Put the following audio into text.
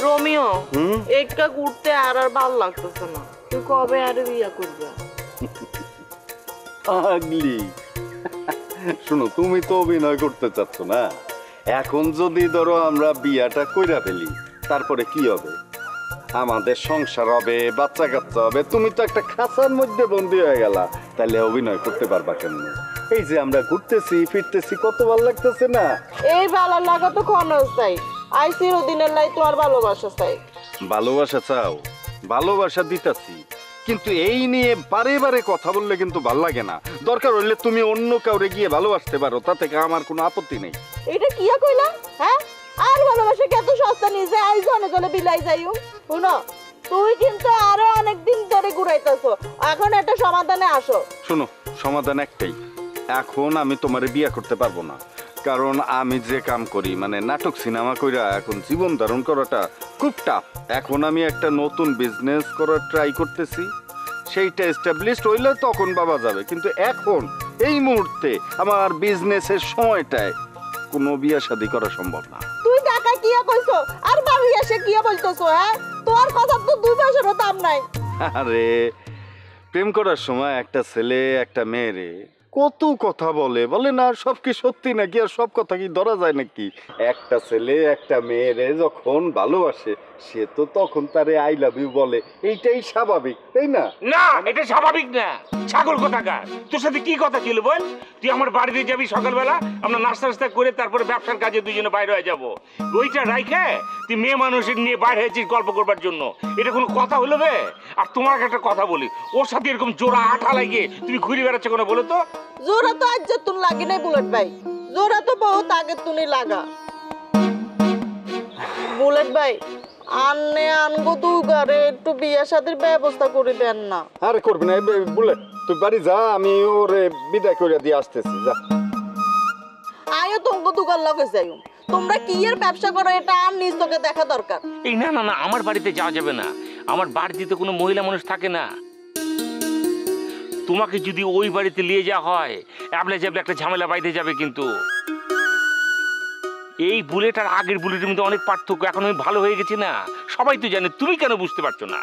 Romeo একা ঘুরতে আর ভাল লাগতেছে না, তুই কবে আরে বিয়া করবি? পাগলি শোনো, তুমি তো অভিনয় করতে চাচ্ছ না। এখন যদি ধরো আমরা বিয়াটা কইরা ফেলি, তারপরে কি হবে? আমাদের সংসার হবে, বাচ্চা কাচ্চা হবে, তুমি তো একটা খাঁচার মধ্যে বন্দি হয়ে গেলা, তাহলে অভিনয় করতে পারবা কেমন? এই যে আমরা ঘুরতেছি ফিরতেছি, কত ভালো লাগতেছে না? এই ভালো লাগা তো খনজ চাই, আই চিরদিনের লাই তোমার ভালোবাসা চাই। ভালোবাসা চাও? ভালোবাসা দিতাছি, কিন্তু এই নিয়ে বারে বারে কথা বললে কিন্তু ভাল লাগে না। দরকার হইলে তুমি অন্য কাউরে গিয়ে ভালোবাসতে পারো, তা থেকে আমার কোনো আপত্তি নেই। এটা কি কইলা? হ্যাঁ, আর ভালোবাসা কি এত সস্তা নিজে আই জনে জনে বিলাই যাইও? শুনো, তুই কিন্তু আরো অনেক দিন ধরে ঘুরাইতেছো, এখন একটা সমাধানে আসো। শোনো, সমাধান একটাই, এখন আমি তোমারে বিয়ে করতে পারবো না। কারণ আমি যে কাম করি, মানে নাটক সিনেমা কইরা এখন জীবন ধারণ করাটা খুব টাফ। এখন আমি একটা নতুন বিজনেস করার ট্রাই করতেছি, সেইটা এস্টাবলিশড হইলে তখন বাবা যাবে, কিন্তু এখন এই মুহূর্তে আমার বিজনেসের সময়টায় কোনো বিয়ে শাদী করা সম্ভব না। তুই টাকা কিয়া কইছো আর বাড়ি এসে কিয়া বলতেছো? হ্যাঁ, তোর কথা তো দুই পয়সারও দাম নাই। আরে প্রেম করার সময় একটা ছেলে একটা মেয়েরে কত কথা বলে, বলে না সব কি সত্যি নাকি? আর সব কথা কি ধরা যায় নাকি? একটা ছেলে একটা মেয়েরে যখন ভালোবাসে, সে তো তখন তারে আই লাভ ইউ বলে, এইটাই স্বাভাবিক, তাই না? না, এটা স্বাভাবিক না। ছাগল কোথাকার, তোর সাথে কি কথা ছিল বল? তুই আমার বাড়িতে যাবি সকালবেলা, আমরা নাস্তা নাস্তা করে তারপরে ব্যবসার কাজে দুজনে বাইরে হয়ে যাবো। ওইটা রাইখে তুই মেয়ে মানুষের নিয়ে বাইরে হয়েছিস গল্প করবার জন্য, এটা কোনো কথা হলো বে? আর তোমার একটা কথা বলি, ওর সাথে এরকম জোড়া আঠা লাগিয়ে তুমি ঘুরে বেড়াচ্ছ কেন বলো তো? জোরা তো আজ তুন লাগি নাই বুলেট ভাই, জোরা তো বহুত আগে তুনি লাগা। বুলেট ভাই, আন্নে আনগো দুগারে একটু বিয়ে শাদীর ব্যবস্থা করে দেন না। আরে করবি না, বলে তুই বাড়ি যা, আমি ওরে বিদায় করে দিয়ে আসতেছি, যা। আয়ো তোমাকে দুগার লগে যাইও, তোমরা কি এর ব্যবসা করো এটা আর নিজ চোখে দেখা দরকার। এই না না না, আমার বাড়িতে যাওয়া যাবে না। আমার বাড়িতে তো কোনো মহিলা মানুষ থাকে না। তোমাকে যদি ওই বাড়িতে নিয়ে যাওয়া হয়, অ্যাবলে জ্যাবলে একটা ঝামেলা বাইতে যাবে। কিন্তু এই বুলেট আর আগের বুলেটের মধ্যে অনেক পার্থক্য। এখন আমি ভালো হয়ে গেছি না, সবাই তো জানে, তুমি কেন বুঝতে পারছো না?